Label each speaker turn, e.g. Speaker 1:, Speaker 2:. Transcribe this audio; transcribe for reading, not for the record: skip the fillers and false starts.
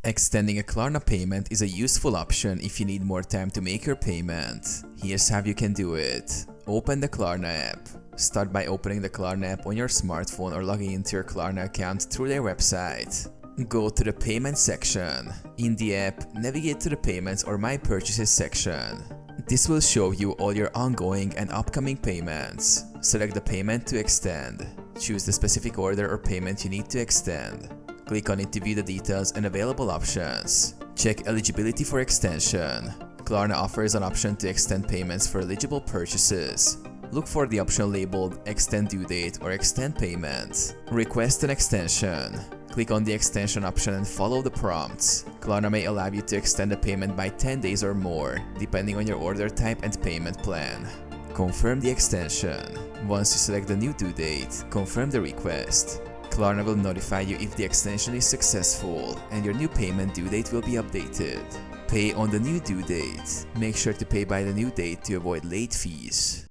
Speaker 1: Extending a Klarna payment is a useful option if you need more time to make your payment. Here's how you can do it. Open the Klarna app. Start by opening the Klarna app on your smartphone or logging into your Klarna account through their website. Go to the Payment section. In the app, navigate to the Payments or My Purchases section. This will show you all your ongoing and upcoming payments. Select the payment to extend. Choose the specific order or payment you need to extend. Click on it to view the details and available options. Check eligibility for extension. Klarna offers an option to extend payments for eligible purchases. Look for the option labeled Extend Due Date or Extend Payment. Request an extension. Click on the extension option and follow the prompts. Klarna may allow you to extend a payment by 10 days or more, depending on your order type and payment plan. Confirm the extension. Once you select the new due date, confirm the request. Klarna will notify you if the extension is successful, and your new payment due date will be updated. Pay on the new due date. Make sure to pay by the new date to avoid late fees.